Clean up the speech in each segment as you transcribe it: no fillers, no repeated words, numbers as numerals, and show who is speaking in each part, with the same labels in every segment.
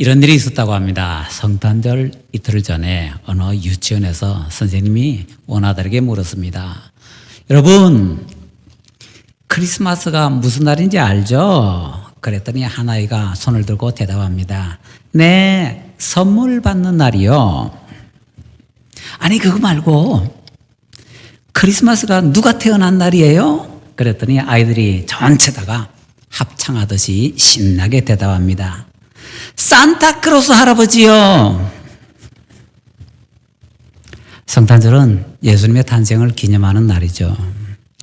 Speaker 1: 이런 일이 있었다고 합니다. 성탄절 이틀 전에 어느 유치원에서 선생님이 원아들에게 물었습니다. 여러분, 크리스마스가 무슨 날인지 알죠? 그랬더니 한 아이가 손을 들고 대답합니다. 네, 선물 받는 날이요. 아니, 그거 말고 크리스마스가 누가 태어난 날이에요? 그랬더니 아이들이 전체다가 합창하듯이 신나게 대답합니다. 산타크로스 할아버지요. 성탄절은 예수님의 탄생을 기념하는 날이죠.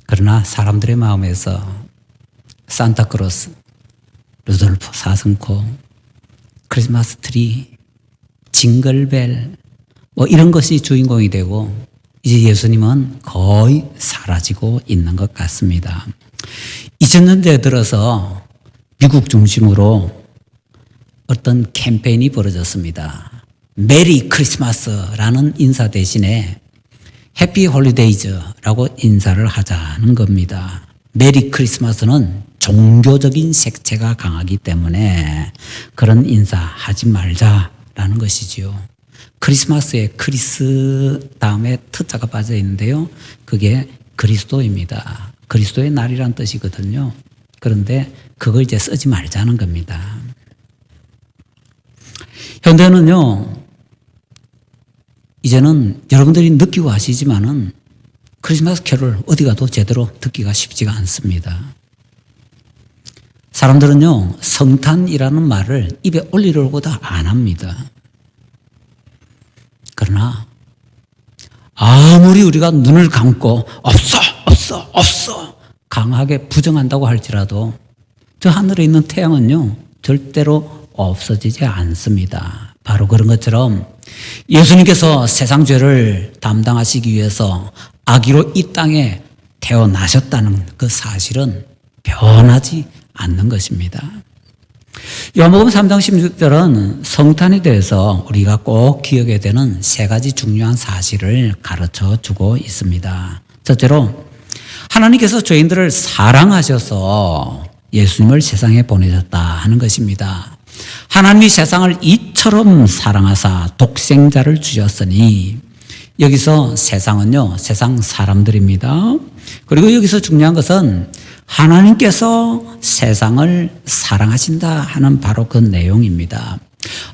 Speaker 1: 그러나 사람들의 마음에서 산타크로스, 루돌프 사슴코, 크리스마스 트리, 징글벨 이런 것이 주인공이 되고 이제 예수님은 거의 사라지고 있는 것 같습니다. 2000년대에 들어서 미국 중심으로 어떤 캠페인이 벌어졌습니다. 메리 크리스마스라는 인사 대신에 해피 홀리데이즈라고 인사를 하자는 겁니다. 메리 크리스마스는 종교적인 색채가 강하기 때문에 그런 인사 하지 말자라는 것이지요. 크리스마스에 크리스 다음에 트자가 빠져 있는데요. 그게 그리스도입니다. 그리스도의 날이란 뜻이거든요. 그런데 그걸 이제 쓰지 말자는 겁니다. 현대는요, 이제는 여러분들이 느끼고 아시지만은 크리스마스 캐롤 어디 가도 제대로 듣기가 쉽지가 않습니다. 사람들은요, 성탄이라는 말을 입에 올리려고도 안 합니다. 그러나 아무리 우리가 눈을 감고 없어 강하게 부정한다고 할지라도 저 하늘에 있는 태양은요, 절대로 없어지지 않습니다. 바로 그런 것처럼 예수님께서 세상 죄를 담당하시기 위해서 아기로 이 땅에 태어나셨다는 그 사실은 변하지 않는 것입니다. 요한복음 3장 16절은 성탄에 대해서 우리가 꼭 기억해야 되는 세 가지 중요한 사실을 가르쳐 주고 있습니다. 첫째로 하나님께서 죄인들을 사랑하셔서 예수님을 세상에 보내셨다 하는 것입니다. 하나님이 세상을 이처럼 사랑하사 독생자를 주셨으니 여기서 세상은요, 세상 사람들입니다. 그리고 여기서 중요한 것은 하나님께서 세상을 사랑하신다 하는 바로 그 내용입니다.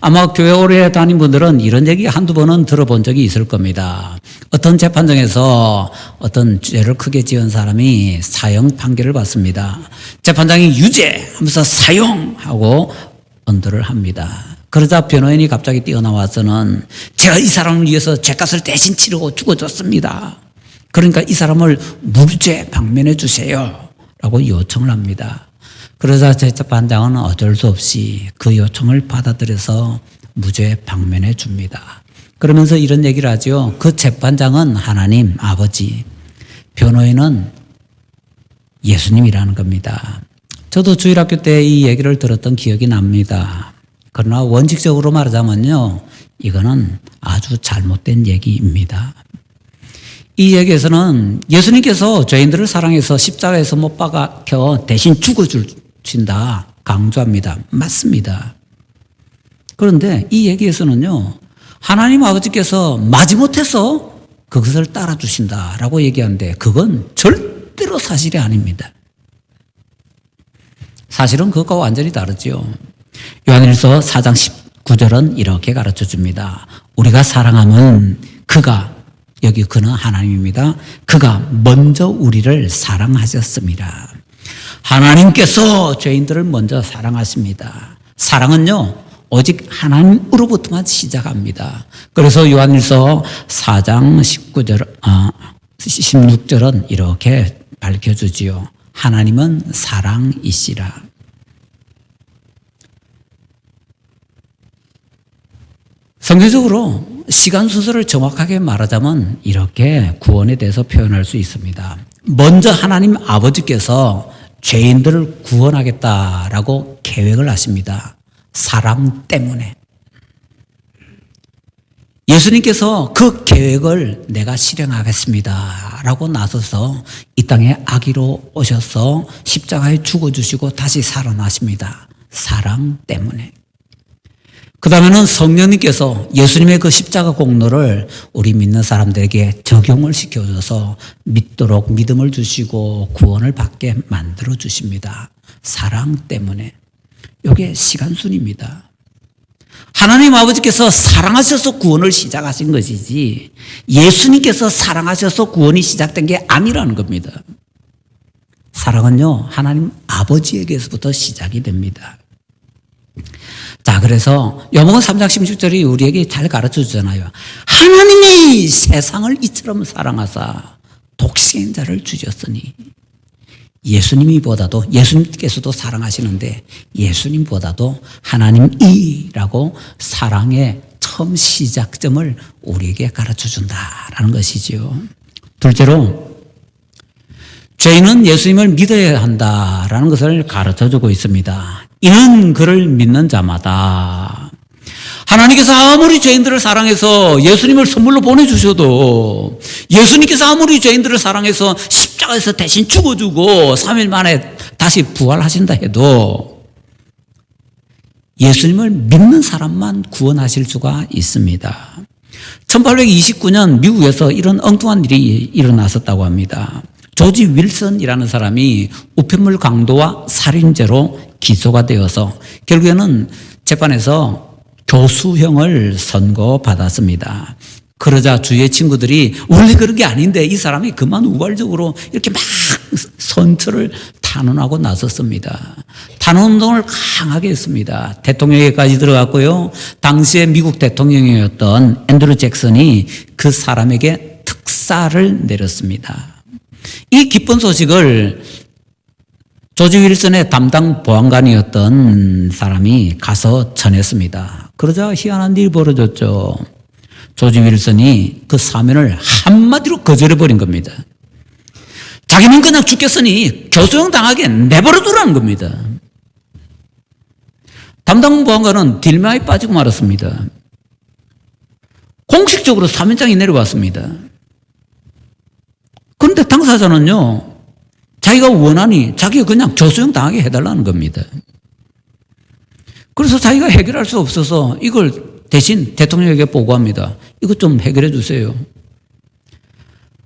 Speaker 1: 아마 교회 오래 다닌 분들은 이런 얘기 한두 번은 들어본 적이 있을 겁니다. 어떤 재판정에서 어떤 죄를 크게 지은 사람이 사형 판결을 받습니다. 재판장이 유죄하면서 사형하고 언도를 합니다. 그러자 변호인이 갑자기 뛰어나와서는 제가 이 사람을 위해서 죄값을 대신 치르고 죽어줬습니다. 그러니까 이 사람을 무죄 방면해 주세요 라고 요청을 합니다. 그러자 재판장은 어쩔 수 없이 그 요청을 받아들여서 무죄 방면해 줍니다. 그러면서 이런 얘기를 하죠. 그 재판장은 하나님 아버지, 변호인은 예수님이라는 겁니다. 저도 주일학교 때 이 얘기를 들었던 기억이 납니다. 그러나 원칙적으로 말하자면요, 이거는 아주 잘못된 얘기입니다. 이 얘기에서는 예수님께서 죄인들을 사랑해서 십자가에서 못 박혀 대신 죽어주신다 강조합니다. 맞습니다. 그런데 이 얘기에서는요, 하나님 아버지께서 마지못해서 그것을 따라주신다라고 얘기하는데 그건 절대로 사실이 아닙니다. 사실은 그것과 완전히 다르죠. 요한일서 4장 19절은 이렇게 가르쳐 줍니다. 우리가 사랑하면 그가, 여기 그는 하나님입니다. 그가 먼저 우리를 사랑하셨습니다. 하나님께서 죄인들을 먼저 사랑하십니다. 사랑은요, 오직 하나님으로부터만 시작합니다. 그래서 요한일서 4장 16절은 이렇게 밝혀주지요. 하나님은 사랑이시라. 성경적으로 시간 순서를 정확하게 말하자면 이렇게 구원에 대해서 표현할 수 있습니다. 먼저 하나님 아버지께서 죄인들을 구원하겠다라고 계획을 하십니다. 사랑 때문에. 예수님께서 그 계획을 내가 실행하겠습니다 라고 나서서 이 땅에 아기로 오셔서 십자가에 죽어주시고 다시 살아나십니다. 사랑 때문에. 그 다음에는 성령님께서 예수님의 그 십자가 공로를 우리 믿는 사람들에게 적용을 시켜줘서 믿도록 믿음을 주시고 구원을 받게 만들어 주십니다. 사랑 때문에. 이게 시간순입니다. 하나님 아버지께서 사랑하셔서 구원을 시작하신 것이지 예수님께서 사랑하셔서 구원이 시작된 게 아니라는 겁니다. 사랑은요, 하나님 아버지에게서부터 시작이 됩니다. 자, 그래서 요한복음 3장 16절이 우리에게 잘 가르쳐 주잖아요. 하나님이 세상을 이처럼 사랑하사 독생한 자를 주셨으니. 예수님께서도 사랑하시는데 예수님보다도 하나님이라고 사랑의 처음 시작점을 우리에게 가르쳐 준다라는 것이지요. 둘째로 죄인은 예수님을 믿어야 한다라는 것을 가르쳐 주고 있습니다. 이는 그를 믿는 자마다. 하나님께서 아무리 죄인들을 사랑해서 예수님을 선물로 보내주셔도, 예수님께서 아무리 죄인들을 사랑해서 십자가에서 대신 죽어주고 3일 만에 다시 부활하신다 해도 예수님을 믿는 사람만 구원하실 수가 있습니다. 1829년 미국에서 이런 엉뚱한 일이 일어났었다고 합니다. 조지 윌슨이라는 사람이 우편물 강도와 살인죄로 기소가 되어서 결국에는 재판에서 교수형을 선고받았습니다. 그러자 주위의 친구들이 원래 그런 게 아닌데 이 사람이 그만 우발적으로 이렇게 막 선처를 탄원하고 나섰습니다. 탄원운동을 강하게 했습니다. 대통령에까지 들어갔고요. 당시에 미국 대통령이었던 앤드루 잭슨이 그 사람에게 특사를 내렸습니다. 이 기쁜 소식을 조지 윌슨의 담당 보안관이었던 사람이 가서 전했습니다. 그러자 희한한 일이 벌어졌죠. 조지 윌슨이 그 사면을 한마디로 거절해버린 겁니다. 자기는 그냥 죽겠으니 교수형 당하게 내버려두라는 겁니다. 담당 보안관은 딜마에 빠지고 말았습니다. 공식적으로 사면장이 내려왔습니다. 그런데 당사자는요, 자기가 원하니 자기가 그냥 교수형 당하게 해달라는 겁니다. 그래서 자기가 해결할 수 없어서 이걸 대신 대통령에게 보고합니다. 이것 좀 해결해 주세요.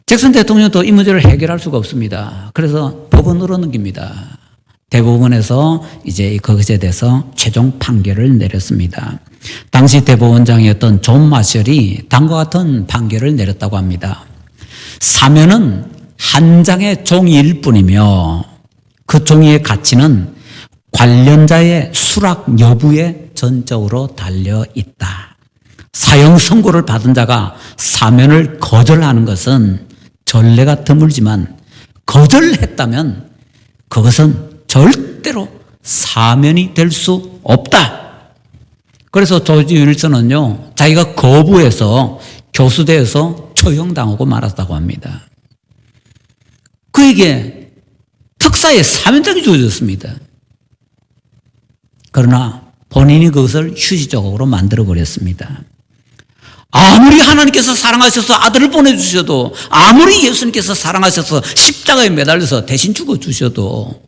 Speaker 1: 잭슨 대통령도 이 문제를 해결할 수가 없습니다. 그래서 법원으로 넘깁니다. 대법원에서 이제 그것에 대해서 최종 판결을 내렸습니다. 당시 대법원장이었던 존 마셜이 다음과 같은 판결을 내렸다고 합니다. 사면은 한 장의 종이일 뿐이며 그 종이의 가치는 관련자의 수락 여부에 전적으로 달려 있다. 사형 선고를 받은 자가 사면을 거절하는 것은 전례가 드물지만 거절했다면 그것은 절대로 사면이 될 수 없다. 그래서 조지 윌슨은요, 자기가 거부해서 교수대에서 처형당하고 말았다고 합니다. 그에게 특사의 사면장이 주어졌습니다. 그러나 본인이 그것을 휴지조각으로 만들어버렸습니다. 아무리 하나님께서 사랑하셔서 아들을 보내주셔도, 아무리 예수님께서 사랑하셔서 십자가에 매달려서 대신 죽어주셔도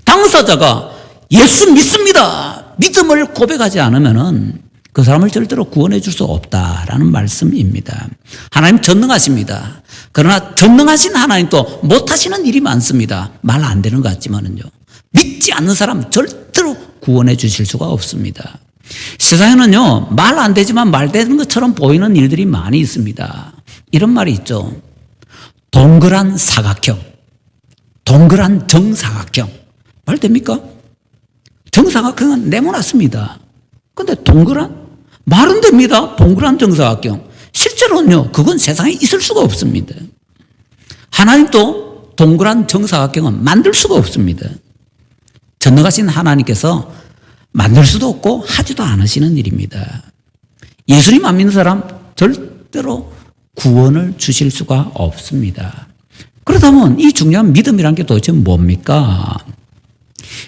Speaker 1: 당사자가 예수 믿습니다, 믿음을 고백하지 않으면은 그 사람을 절대로 구원해 줄 수 없다라는 말씀입니다. 하나님 전능하십니다. 그러나 전능하신 하나님도 못하시는 일이 많습니다. 말 안 되는 것 같지만은요, 믿지 않는 사람 절대로 구원해 주실 수가 없습니다. 세상에는요, 말 안 되지만 말 되는 것처럼 보이는 일들이 많이 있습니다. 이런 말이 있죠. 동그란 사각형, 동그란 정사각형. 말 됩니까? 정사각형은 네모났습니다. 근데 동그란? 말은 됩니다. 동그란 정사각형. 실제로는요, 그건 세상에 있을 수가 없습니다. 하나님도 동그란 정사각형은 만들 수가 없습니다. 전능하신 하나님께서 만들 수도 없고 하지도 않으시는 일입니다. 예수님 안 믿는 사람 절대로 구원을 주실 수가 없습니다. 그렇다면 이 중요한 믿음이란 게 도대체 뭡니까?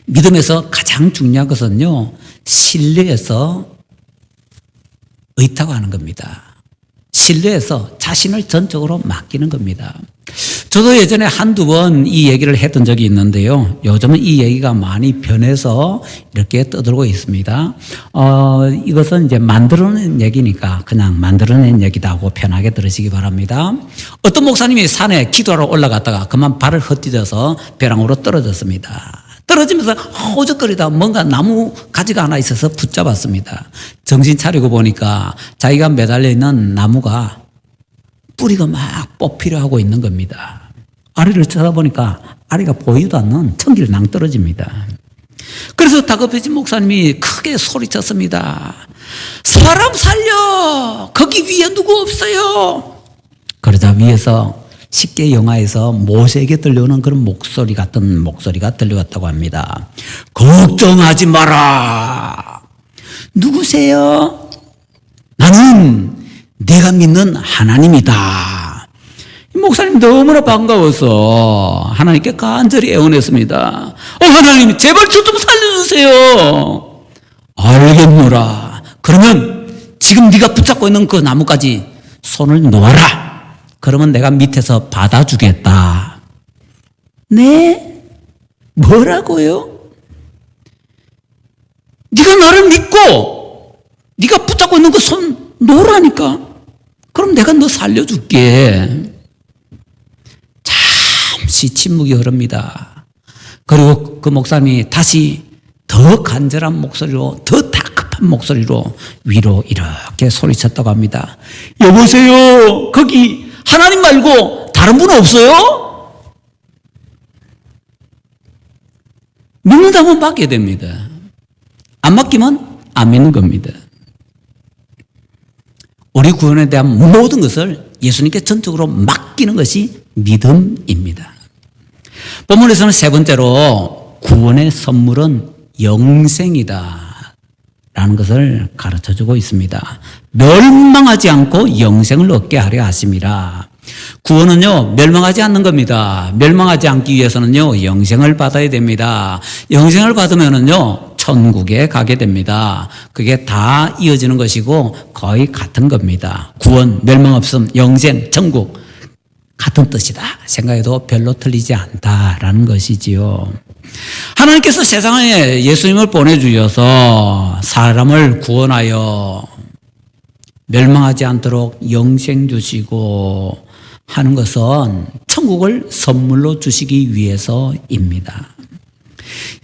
Speaker 1: 믿음에서 가장 중요한 것은요, 신뢰해서 의탁하는 겁니다. 신뢰해서 자신을 전적으로 맡기는 겁니다. 저도 예전에 한두 번 이 얘기를 했던 적이 있는데요. 요즘은 이 얘기가 많이 변해서 이렇게 떠들고 있습니다. 이것은 이제 만들어낸 얘기니까 그냥 만들어낸 얘기다 하고 편하게 들으시기 바랍니다. 어떤 목사님이 산에 기도하러 올라갔다가 그만 발을 헛디뎌서 벼랑으로 떨어졌습니다. 떨어지면서 허우적거리다 뭔가 나무 가지가 하나 있어서 붙잡았습니다. 정신 차리고 보니까 자기가 매달려 있는 나무가 뿌리가 막 뽑히려 하고 있는 겁니다. 아래를 쳐다보니까 아래가 보이도 않는 천길 낭떠러집니다. 그래서 다급해진 목사님이 크게 소리쳤습니다. 사람 살려! 거기 위에 누구 없어요! 그러자 위에서 쉽게 영화에서 모세에게 들려오는 그런 목소리 같은 목소리가 들려왔다고 합니다. 걱정하지 마라! 누구세요? 나는 내가 믿는 하나님이다. 목사님 너무나 반가워서 하나님께 간절히 애원했습니다. 하나님 제발 저 좀 살려주세요. 알겠노라. 그러면 지금 네가 붙잡고 있는 그 나무까지 손을 놓아라. 그러면 내가 밑에서 받아주겠다. 네? 뭐라고요? 네가 나를 믿고 네가 붙잡고 있는 그 손 놓으라니까. 그럼 내가 너 살려줄게. 잠시 침묵이 흐릅니다. 그리고 그 목사님이 다시 더 간절한 목소리로, 더 다급한 목소리로 위로 이렇게 소리쳤다고 합니다. 여보세요. 거기 하나님 말고 다른 분 없어요? 믿는다면 받게 됩니다. 안 맡기면 안 믿는 겁니다. 우리 구원에 대한 모든 것을 예수님께 전적으로 맡기는 것이 믿음입니다. 본문에서는 세 번째로 구원의 선물은 영생이다 라는 것을 가르쳐주고 있습니다. 멸망하지 않고 영생을 얻게 하려 하심이라. 구원은요, 멸망하지 않는 겁니다. 멸망하지 않기 위해서는요, 영생을 받아야 됩니다. 영생을 받으면은요, 천국에 가게 됩니다. 그게 다 이어지는 것이고 거의 같은 겁니다. 구원, 멸망 없음, 영생, 천국 같은 뜻이다 생각해도 별로 틀리지 않다라는 것이지요. 하나님께서 세상에 예수님을 보내주셔서 사람을 구원하여 멸망하지 않도록 영생 주시고 하는 것은 천국을 선물로 주시기 위해서입니다.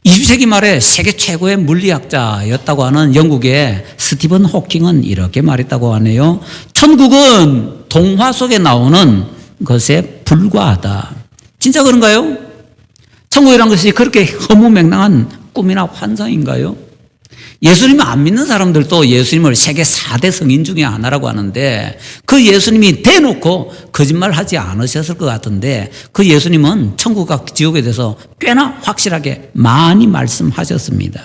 Speaker 1: 20세기 말에 세계 최고의 물리학자였다고 하는 영국의 스티븐 호킹은 이렇게 말했다고 하네요. 천국은 동화 속에 나오는 것에 불과하다. 진짜 그런가요? 천국이라는 것이 그렇게 허무맹랑한 꿈이나 환상인가요? 예수님을 안 믿는 사람들도 예수님을 세계 4대 성인 중에 하나라고 하는데 그 예수님이 대놓고 거짓말하지 않으셨을 것 같은데 그 예수님은 천국과 지옥에 대해서 꽤나 확실하게 많이 말씀하셨습니다.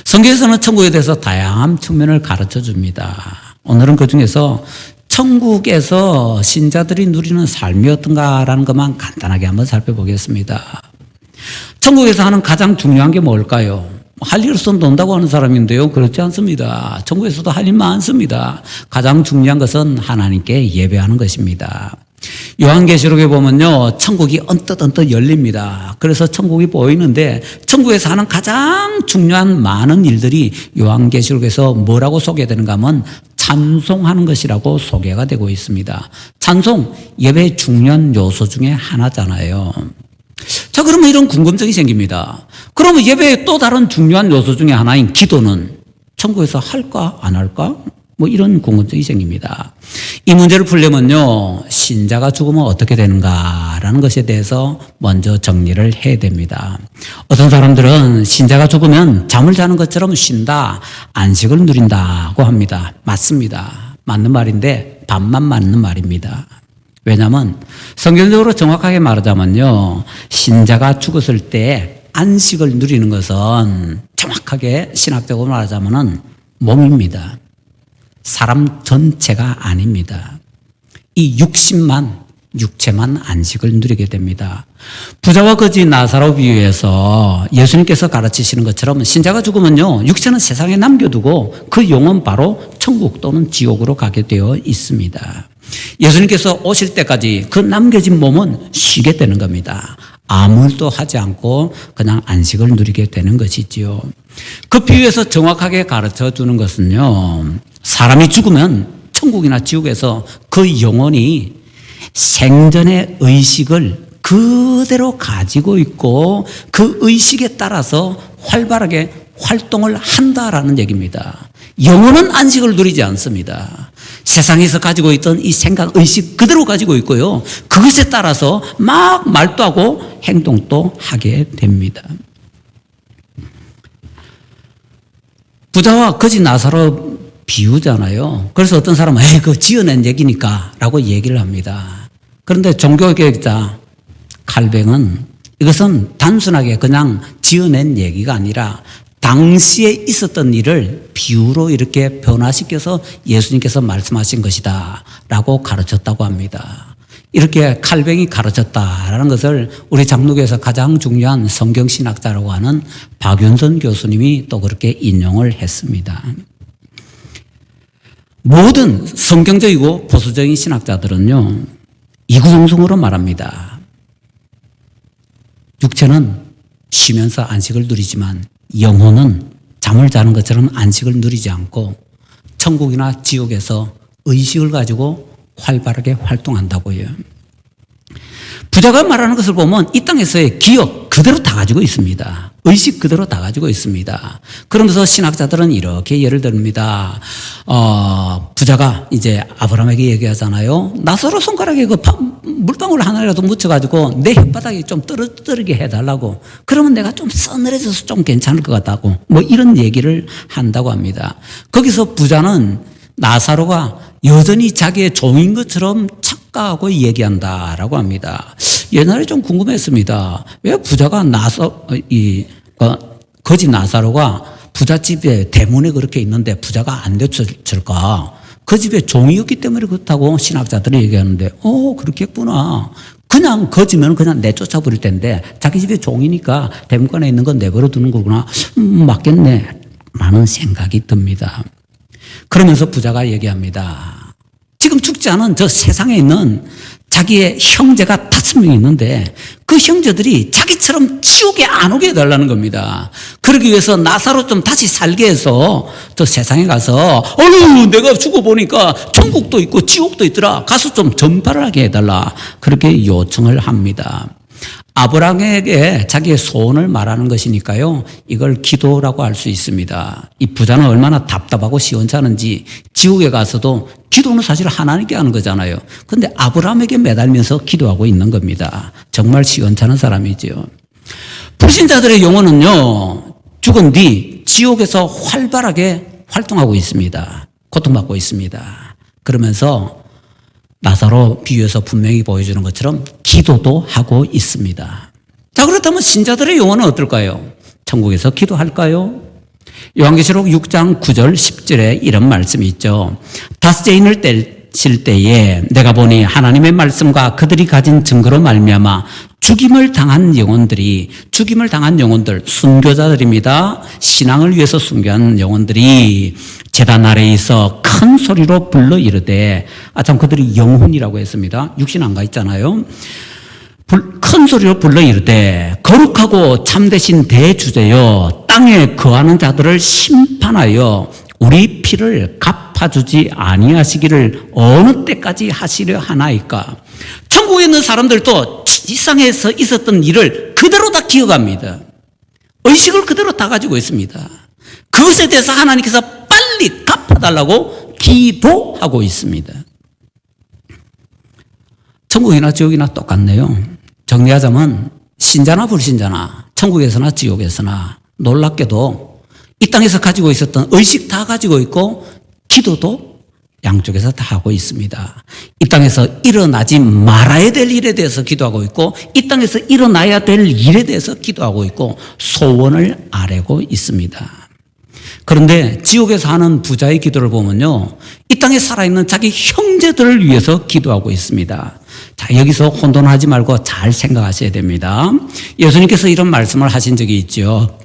Speaker 1: 성경에서는 천국에 대해서 다양한 측면을 가르쳐 줍니다. 오늘은 그 중에서 천국에서 신자들이 누리는 삶이 어떤가라는 것만 간단하게 한번 살펴보겠습니다. 천국에서 하는 가장 중요한 게 뭘까요? 할 일 없으면 논다고 하는 사람인데요. 그렇지 않습니다. 천국에서도 할 일 많습니다. 가장 중요한 것은 하나님께 예배하는 것입니다. 요한계시록에 보면요, 천국이 언뜻 열립니다. 그래서 천국이 보이는데 천국에서 하는 가장 중요한 많은 일들이 요한계시록에서 뭐라고 소개되는가 하면 찬송하는 것이라고 소개가 되고 있습니다. 찬송, 예배의 중요한 요소 중에 하나잖아요. 자, 그러면 이런 궁금증이 생깁니다. 그러면 예배의 또 다른 중요한 요소 중에 하나인 기도는 천국에서 할까 안 할까? 뭐 이런 궁금증이 생깁니다. 이 문제를 풀려면요, 신자가 죽으면 어떻게 되는가라는 것에 대해서 먼저 정리를 해야 됩니다. 어떤 사람들은 신자가 죽으면 잠을 자는 것처럼 쉰다, 안식을 누린다고 합니다. 맞습니다. 맞는 말인데 반만 맞는 말입니다. 왜냐하면 성경적으로 정확하게 말하자면요, 신자가 죽었을 때 안식을 누리는 것은 정확하게 신학적으로 말하자면은 몸입니다. 사람 전체가 아닙니다. 이 육체만 안식을 누리게 됩니다. 부자와 거지 나사로 비유해서 예수님께서 가르치시는 것처럼 신자가 죽으면요, 육체는 세상에 남겨두고 그 영혼 바로 천국 또는 지옥으로 가게 되어 있습니다. 예수님께서 오실 때까지 그 남겨진 몸은 쉬게 되는 겁니다. 아무 일도 하지 않고 그냥 안식을 누리게 되는 것이지요. 그 비유에서 정확하게 가르쳐 주는 것은요, 사람이 죽으면 천국이나 지옥에서 그 영혼이 생전의 의식을 그대로 가지고 있고 그 의식에 따라서 활발하게 활동을 한다라는 얘기입니다. 영혼은 안식을 누리지 않습니다. 세상에서 가지고 있던 이 생각, 의식 그대로 가지고 있고요. 그것에 따라서 막 말도 하고 행동도 하게 됩니다. 부자와 거지 나사로 비유잖아요. 그래서 어떤 사람은 에이, 그거 지어낸 얘기니까 라고 얘기를 합니다. 그런데 종교개혁자 칼뱅은 이것은 단순하게 그냥 지어낸 얘기가 아니라 당시에 있었던 일을 비유로 이렇게 변화시켜서 예수님께서 말씀하신 것이다 라고 가르쳤다고 합니다. 이렇게 칼뱅이 가르쳤다라는 것을 우리 장로교에서 가장 중요한 성경신학자라고 하는 박윤선 교수님이 또 그렇게 인용을 했습니다. 모든 성경적이고 보수적인 신학자들은요, 이구동성으로 말합니다. 육체는 쉬면서 안식을 누리지만 영혼은 잠을 자는 것처럼 안식을 누리지 않고 천국이나 지옥에서 의식을 가지고 활발하게 활동한다고요. 부자가 말하는 것을 보면 이 땅에서의 기억 그대로 다 가지고 있습니다. 의식 그대로 다 가지고 있습니다. 그러면서 신학자들은 이렇게 예를 듭니다. 부자가 이제 아브라함에게 얘기하잖아요. 나사로 손가락에 그 물방울 하나라도 묻혀가지고 내 혓바닥에 좀 떨어뜨리게 해달라고. 그러면 내가 좀 서늘해져서 좀 괜찮을 것 같다고. 뭐 이런 얘기를 한다고 합니다. 거기서 부자는 나사로가 여전히 자기의 종인 것처럼 착각하고 얘기한다라고 합니다. 옛날에 좀 궁금했습니다. 왜 부자가 거지 나사로가 부잣집에 대문에 그렇게 있는데 부자가 안 내쫓을까? 그 집에 종이었기 때문에 그렇다고 신학자들이 얘기하는데, 그렇겠구나. 그냥 거지면 그냥 내쫓아 버릴 텐데 자기 집에 종이니까 대문간에 있는 건 내버려 두는 거구나. 맞겠네. 라는 생각이 듭니다. 그러면서 부자가 얘기합니다. 지금 죽지 않은 저 세상에 있는 자기의 형제가 5명 있는데 그 형제들이 자기처럼 지옥에 안 오게 해달라는 겁니다. 그러기 위해서 나사로 좀 다시 살게 해서 저 세상에 가서 내가 죽어보니까 천국도 있고 지옥도 있더라. 가서 좀 전파를 하게 해달라. 그렇게 요청을 합니다. 아브라함에게 자기의 소원을 말하는 것이니까요. 이걸 기도라고 할 수 있습니다. 이 부자는 얼마나 답답하고 시원찮은지 지옥에 가서도 기도는 사실 하나님께 하는 거잖아요. 그런데 아브라함에게 매달면서 기도하고 있는 겁니다. 정말 시원찮은 사람이죠. 불신자들의 영혼은요, 죽은 뒤 지옥에서 활발하게 활동하고 있습니다. 고통받고 있습니다. 그러면서 나사로 비유에서 분명히 보여주는 것처럼 기도도 하고 있습니다. 자, 그렇다면 신자들의 영혼은 어떨까요? 천국에서 기도할까요? 요한계시록 6장 9절 10절에 이런 말씀이 있죠. 다섯째 인을 떼실 때에 내가 보니 하나님의 말씀과 그들이 가진 증거로 말미암아 죽임을 당한 영혼들, 순교자들입니다. 신앙을 위해서 순교한 영혼들이 제단 아래에 있어 큰 소리로 불러 이르되, 참 그들이 영혼이라고 했습니다. 육신 안 가 있잖아요. 큰 소리로 불러 이르되 거룩하고 참되신 대주제여 땅에 거하는 자들을 심판하여 우리 피를 갚아주지 아니하시기를 어느 때까지 하시려 하나이까. 천국에 있는 사람들도 지상에서 있었던 일을 그대로 다 기억합니다. 의식을 그대로 다 가지고 있습니다. 그것에 대해서 하나님께서 빨리 갚아달라고 기도하고 있습니다. 천국이나 지옥이나 똑같네요. 정리하자면 신자나 불신자나 천국에서나 지옥에서나 놀랍게도 이 땅에서 가지고 있었던 의식 다 가지고 있고 기도도 양쪽에서 다 하고 있습니다. 이 땅에서 일어나지 말아야 될 일에 대해서 기도하고 있고 이 땅에서 일어나야 될 일에 대해서 기도하고 있고 소원을 아뢰고 있습니다. 그런데 지옥에서 하는 부자의 기도를 보면요, 이 땅에 살아있는 자기 형제들을 위해서 기도하고 있습니다. 자, 여기서 혼돈하지 말고 잘 생각하셔야 됩니다. 예수님께서 이런 말씀을 하신 적이 있죠.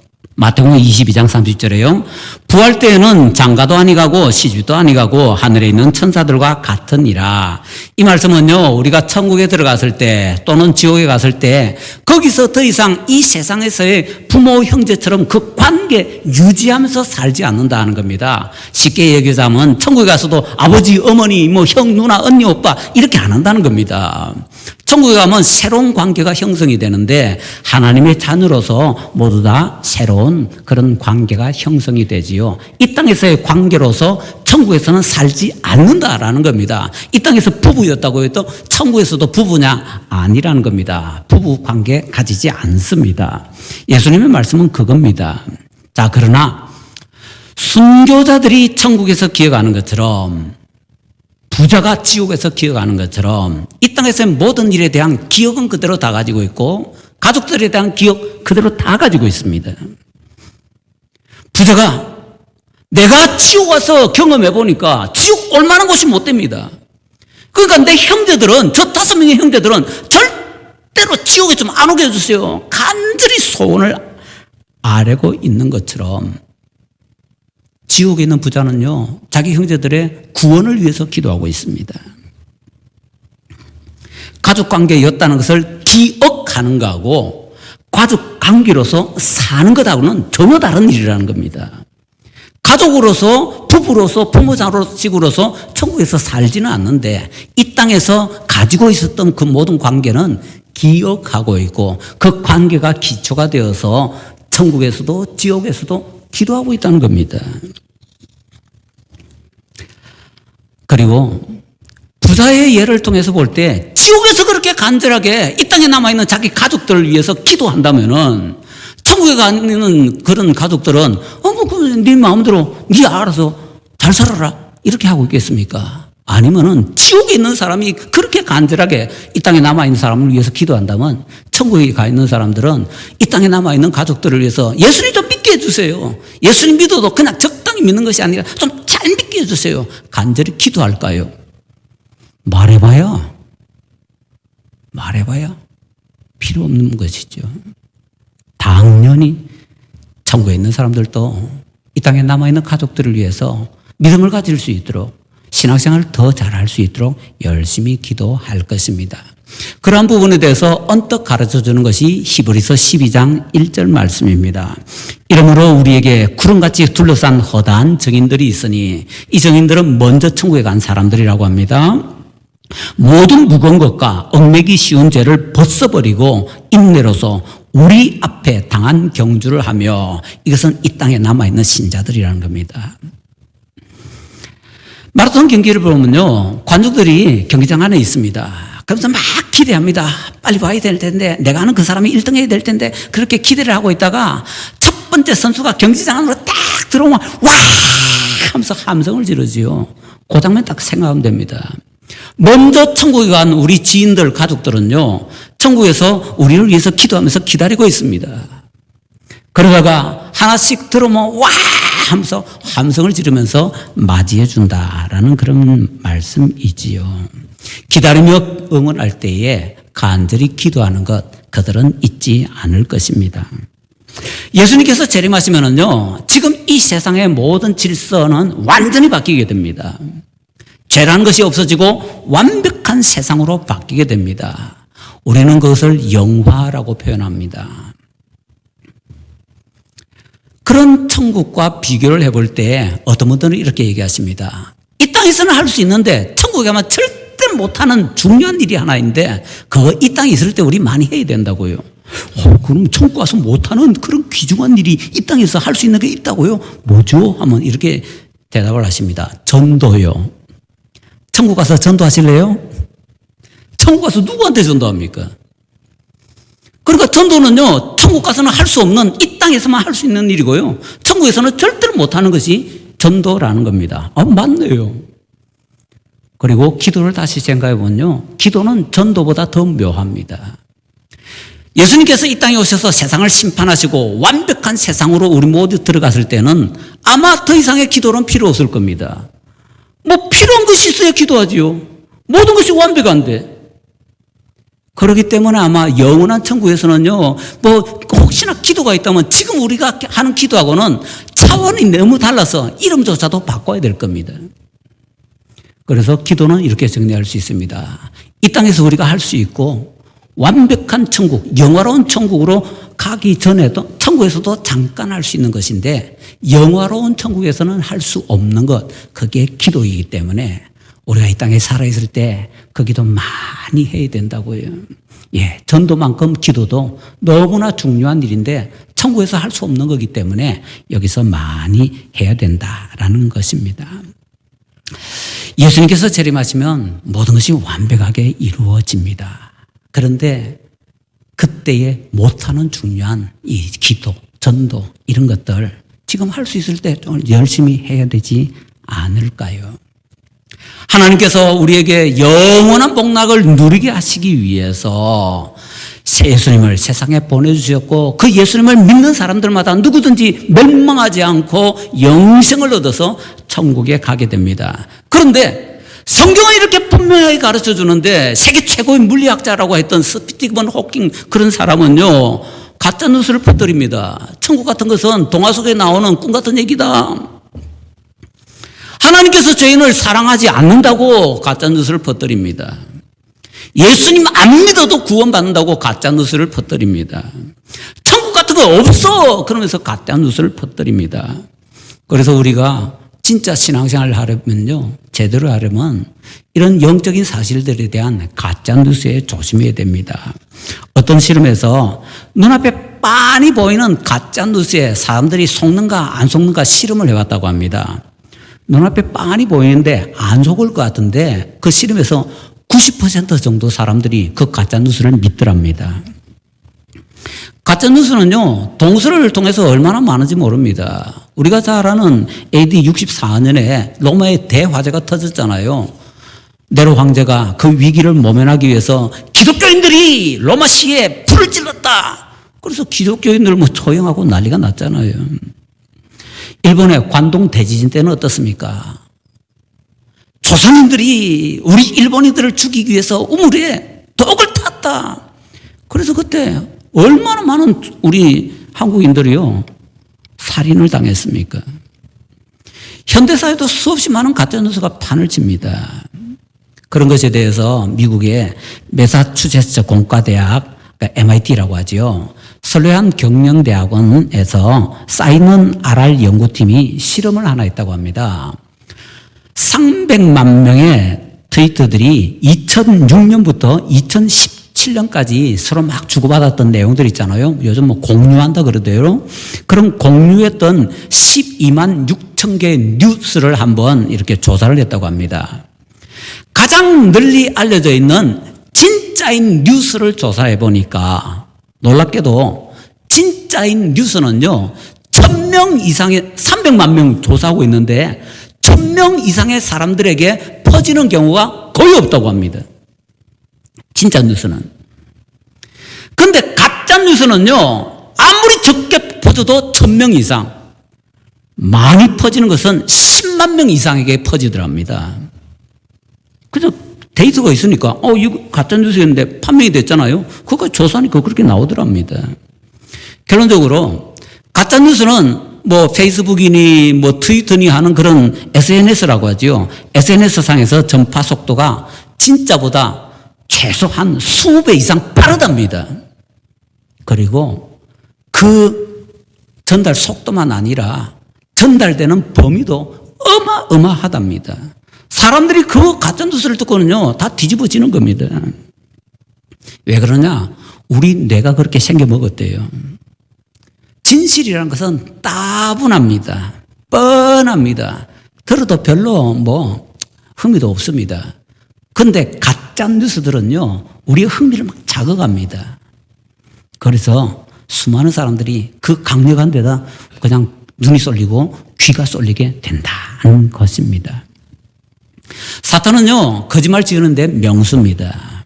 Speaker 1: 마태복음 22장 30절에요. 부활 때에는 장가도 아니가고 시집도 아니가고 하늘에 있는 천사들과 같으니라. 이 말씀은요, 우리가 천국에 들어갔을 때 또는 지옥에 갔을 때 거기서 더 이상 이 세상에서의 부모 형제처럼 그 관계 유지하면서 살지 않는다는 겁니다. 쉽게 얘기하자면 천국에 가서도 아버지, 어머니, 뭐 형, 누나, 언니, 오빠 이렇게 안 한다는 겁니다. 천국에 가면 새로운 관계가 형성이 되는데 하나님의 자녀로서 모두 다 새로운 그런 관계가 형성이 되지요. 이 땅에서의 관계로서 천국에서는 살지 않는다라는 겁니다. 이 땅에서 부부였다고 해도 천국에서도 부부냐? 아니라는 겁니다. 부부 관계 가지지 않습니다. 예수님의 말씀은 그겁니다. 자, 그러나 순교자들이 천국에서 기어가는 것처럼 부자가 지옥에서 기억하는 것처럼 이 땅에서의 모든 일에 대한 기억은 그대로 다 가지고 있고 가족들에 대한 기억 그대로 다 가지고 있습니다. 부자가 내가 지옥 와서 경험해 보니까 지옥 올 만한 곳이 못 됩니다. 그러니까 내 형제들은, 저 5명의 형제들은 절대로 지옥에 좀 안 오게 해주세요. 간절히 소원을 아뢰고 있는 것처럼 지옥에 있는 부자는요, 자기 형제들의 구원을 위해서 기도하고 있습니다. 가족 관계였다는 것을 기억하는 거하고 가족 관계로서 사는 것하고는 전혀 다른 일이라는 겁니다. 가족으로서, 부부로서, 부모자식으로서 천국에서 살지는 않는데 이 땅에서 가지고 있었던 그 모든 관계는 기억하고 있고 그 관계가 기초가 되어서 천국에서도 지옥에서도 기도하고 있다는 겁니다. 그리고 부자의 예를 통해서 볼 때 지옥에서 그렇게 간절하게 이 땅에 남아있는 자기 가족들을 위해서 기도한다면은 천국에 가는 그런 가족들은 네 마음대로 네 알아서 잘 살아라 이렇게 하고 있겠습니까? 아니면은 지옥에 있는 사람이 그렇게 간절하게 이 땅에 남아있는 사람을 위해서 기도한다면 천국에 가 있는 사람들은 이 땅에 남아있는 가족들을 위해서 예수님 좀 믿게 해주세요. 예수님 믿어도 그냥 적당히 믿는 것이 아니라 좀 잘 믿게 해주세요. 간절히 기도할까요? 말해봐야 필요 없는 것이죠. 당연히 천국에 있는 사람들도 이 땅에 남아있는 가족들을 위해서 믿음을 가질 수 있도록 신앙생활을 더 잘할 수 있도록 열심히 기도할 것입니다. 그러한 부분에 대해서 언뜻 가르쳐주는 것이 히브리서 12장 1절 말씀입니다. 이러므로 우리에게 구름같이 둘러싼 허다한 증인들이 있으니 이 증인들은 먼저 천국에 간 사람들이라고 합니다. 모든 무거운 것과 얽매기 쉬운 죄를 벗어버리고 인내로서 우리 앞에 당한 경주를 하며 이것은 이 땅에 남아있는 신자들이라는 겁니다. 마라톤 경기를 보면요, 관중들이 경기장 안에 있습니다. 그러면서 막 기대합니다. 빨리 와야 될 텐데, 내가 아는 그 사람이 1등 해야 될 텐데, 그렇게 기대를 하고 있다가 첫 번째 선수가 경기장 안으로 딱 들어오면 와! 하면서 함성을 지르지요. 그 장면 딱 생각하면 됩니다. 먼저 천국에 간 우리 지인들, 가족들은요, 천국에서 우리를 위해서 기도하면서 기다리고 있습니다. 그러다가 하나씩 들어오면 와! 하면서 함성을 지르면서 맞이해 준다라는 그런 말씀이지요. 기다리며 응원할 때에 간절히 기도하는 것 그들은 잊지 않을 것입니다. 예수님께서 재림하시면은요, 지금 이 세상의 모든 질서는 완전히 바뀌게 됩니다. 죄라는 것이 없어지고 완벽한 세상으로 바뀌게 됩니다. 우리는 그것을 영화라고 표현합니다. 그런 천국과 비교를 해볼 때 어떤 분들은 이렇게 얘기하십니다. 이 땅에서는 할 수 있는데 천국에 가면 절대 못하는 중요한 일이 하나인데 그거 이 땅에 있을 때 우리 많이 해야 된다고요. 그럼 천국 가서 못하는 그런 귀중한 일이 이 땅에서 할 수 있는 게 있다고요? 뭐죠? 하면 이렇게 대답을 하십니다. 전도요. 천국 가서 전도하실래요? 천국 가서 누구한테 전도합니까? 그러니까 전도는요, 천국 가서는 할 수 없는 이 땅에서만 할 수 있는 일이고요. 천국에서는 절대로 못하는 것이 전도라는 겁니다. 맞네요. 그리고 기도를 다시 생각해 보면요, 기도는 전도보다 더 묘합니다. 예수님께서 이 땅에 오셔서 세상을 심판하시고 완벽한 세상으로 우리 모두 들어갔을 때는 아마 더 이상의 기도는 필요 없을 겁니다. 필요한 것이 있어야 기도하지요. 모든 것이 완벽한데. 그렇기 때문에 아마 영원한 천국에서는요, 뭐 혹시나 기도가 있다면 지금 우리가 하는 기도하고는 차원이 너무 달라서 이름조차도 바꿔야 될 겁니다. 그래서 기도는 이렇게 정리할 수 있습니다. 이 땅에서 우리가 할 수 있고 완벽한 천국, 영화로운 천국으로 가기 전에도 천국에서도 잠깐 할 수 있는 것인데 영화로운 천국에서는 할 수 없는 것, 그게 기도이기 때문에 우리가 이 땅에 살아있을 때 그 기도 많이 해야 된다고요. 예, 전도만큼 기도도 너무나 중요한 일인데 천국에서 할 수 없는 거기 때문에 여기서 많이 해야 된다라는 것입니다. 예수님께서 재림하시면 모든 것이 완벽하게 이루어집니다. 그런데 그때에 못하는 중요한 이 기도, 전도 이런 것들 지금 할 수 있을 때 좀 열심히 해야 되지 않을까요? 하나님께서 우리에게 영원한 복락을 누리게 하시기 위해서 예수님을 세상에 보내주셨고 그 예수님을 믿는 사람들마다 누구든지 멸망하지 않고 영생을 얻어서 천국에 가게 됩니다. 그런데 성경은 이렇게 분명하게 가르쳐 주는데 세계 최고의 물리학자라고 했던 스티븐 호킹 그런 사람은요, 가짜 뉴스를 퍼뜨립니다. 천국 같은 것은 동화 속에 나오는 꿈 같은 얘기다. 하나님께서 죄인을 사랑하지 않는다고 가짜 뉴스를 퍼뜨립니다. 예수님 안 믿어도 구원받는다고 가짜 뉴스를 퍼뜨립니다. 천국 같은 거 없어! 그러면서 가짜 뉴스를 퍼뜨립니다. 그래서 우리가 진짜 신앙생활을 하려면요, 제대로 하려면 이런 영적인 사실들에 대한 가짜 뉴스에 조심해야 됩니다. 어떤 실험에서 눈앞에 빤히 보이는 가짜 뉴스에 사람들이 속는가 안 속는가 실험을 해봤다고 합니다. 눈앞에 빤히 보이는데 안 속을 것 같은데 그 실험에서 90% 정도 사람들이 그 가짜 뉴스를 믿더랍니다. 가짜 뉴스는요, 동서를 통해서 얼마나 많은지 모릅니다. 우리가 잘 아는 AD 64년에 로마의 대화재가 터졌잖아요. 네로 황제가 그 위기를 모면하기 위해서 기독교인들이 로마 시에 불을 찔렀다. 그래서 기독교인들 뭐 조용하고 난리가 났잖아요. 일본의 관동 대지진 때는 어떻습니까? 조선인들이 우리 일본인들을 죽이기 위해서 우물에 독을 탔다. 그래서 그때 얼마나 많은 우리 한국인들이요, 살인을 당했습니까? 현대사회도 수없이 많은 가짜뉴스가 판을 칩니다. 그런 것에 대해서 미국의 매사추세츠 공과대학, 그러니까 MIT라고 하죠, 설레한 경영대학원에서 사이먼 RR 연구팀이 실험을 하나 했다고 합니다. 300만 명의 트위터들이 2006년부터 2017년까지 서로 막 주고받았던 내용들 있잖아요. 요즘 뭐 공유한다 그러대요. 그런 공유했던 12만 6천 개의 뉴스를 한번 이렇게 조사를 했다고 합니다. 가장 널리 알려져 있는 진짜인 뉴스를 조사해 보니까 놀랍게도 진짜인 뉴스는요, 1000명 이상의 300만 명 조사하고 있는데 1000명 이상의 사람들에게 퍼지는 경우가 거의 없다고 합니다. 진짜 뉴스는. 그런데 가짜 뉴스는요, 아무리 적게 퍼져도 1000명 이상, 많이 퍼지는 것은 10만 명 이상에게 퍼지더랍니다. 그래서 데이터가 있으니까 이거 가짜 뉴스였는데 판명이 됐잖아요. 그거 조사하니까 그렇게 나오더랍니다. 결론적으로 가짜 뉴스는 뭐 페이스북이니 뭐 트위터니 하는 그런 SNS라고 하죠. SNS 상에서 전파 속도가 진짜보다 최소 한 20배 이상 빠르답니다. 그리고 그 전달 속도만 아니라 전달되는 범위도 어마어마하답니다. 사람들이 그 가짜 뉴스를 듣고는요, 다 뒤집어지는 겁니다. 왜 그러냐? 우리 뇌가 그렇게 생겨 먹었대요. 진실이라는 것은 따분합니다. 뻔합니다. 들어도 별로 뭐 흥미도 없습니다. 그런데 가짜 뉴스들은요, 우리의 흥미를 막 자극합니다. 그래서 수많은 사람들이 그 강력한 데다 그냥 눈이 쏠리고 귀가 쏠리게 된다는 것입니다. 사탄은요, 거짓말 지으는데 명수입니다.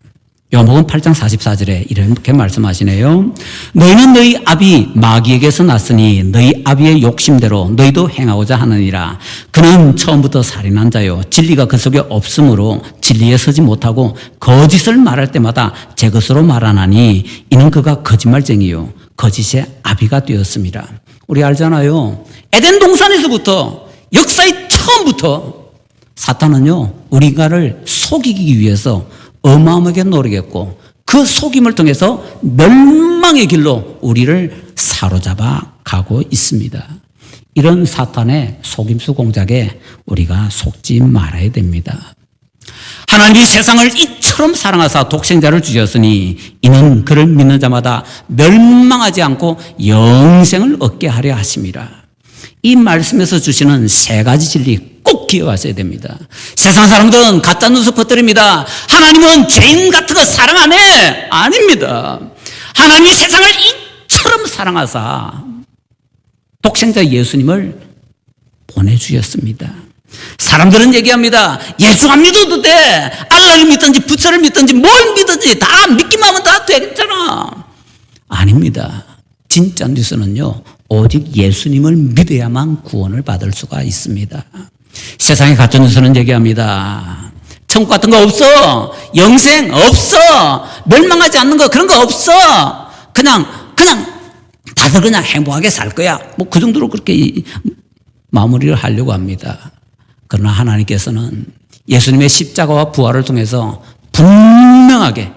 Speaker 1: 요한복음 8장 44절에 이렇게 말씀하시네요. 너희는 너희 아비 마귀에게서 났으니 너희 아비의 욕심대로 너희도 행하고자 하느니라. 그는 처음부터 살인한 자요 진리가 그 속에 없으므로 진리에 서지 못하고 거짓을 말할 때마다 제 것으로 말하나니 이는 그가 거짓말쟁이요 거짓의 아비가 되었습니다. 우리 알잖아요. 에덴 동산에서부터 역사의 처음부터 사탄은요 우리가를 속이기 위해서 어마어마하게 노력했고 그 속임을 통해서 멸망의 길로 우리를 사로잡아 가고 있습니다. 이런 사탄의 속임수 공작에 우리가 속지 말아야 됩니다. 하나님이 세상을 이처럼 사랑하사 독생자를 주셨으니 이는 그를 믿는 자마다 멸망하지 않고 영생을 얻게 하려 하심이라. 이 말씀에서 주시는 세 가지 진리 꼭 기억하셔야 됩니다. 세상 사람들은 가짜 뉴스 퍼뜨립니다. 하나님은 죄인 같은 거 사랑 안 해. 아닙니다. 하나님이 세상을 이처럼 사랑하사 독생자 예수님을 보내주셨습니다. 사람들은 얘기합니다. 예수 안 믿어도 돼. 알라를 믿든지 부처를 믿든지 뭘 믿든지 다 믿기만 하면 다 되겠잖아. 아닙니다. 진짜 뉴스는요 오직 예수님을 믿어야만 구원을 받을 수가 있습니다. 세상의 가짜 뉴스는 얘기합니다. 천국 같은 거 없어. 영생 없어. 멸망하지 않는 거 그런 거 없어. 그냥 다들 그냥 행복하게 살 거야. 뭐 그 정도로 그렇게 마무리를 하려고 합니다. 그러나 하나님께서는 예수님의 십자가와 부활을 통해서 분명하게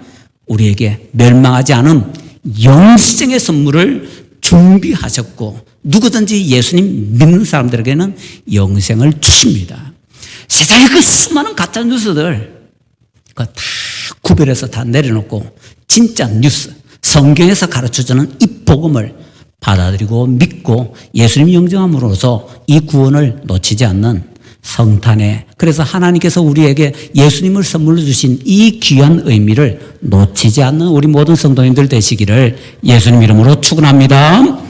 Speaker 1: 우리에게 멸망하지 않은 영생의 선물을 준비하셨고 누구든지 예수님 믿는 사람들에게는 영생을 주십니다. 세상에 그 수많은 가짜 뉴스들 그거 다 구별해서 다 내려놓고 진짜 뉴스 성경에서 가르쳐주는 이 복음을 받아들이고 믿고 예수님 영접함으로써 이 구원을 놓치지 않는 성탄에 그래서 하나님께서 우리에게 예수님을 선물로 주신 이 귀한 의미를 놓치지 않는 우리 모든 성도님들 되시기를 예수님 이름으로 축원합니다.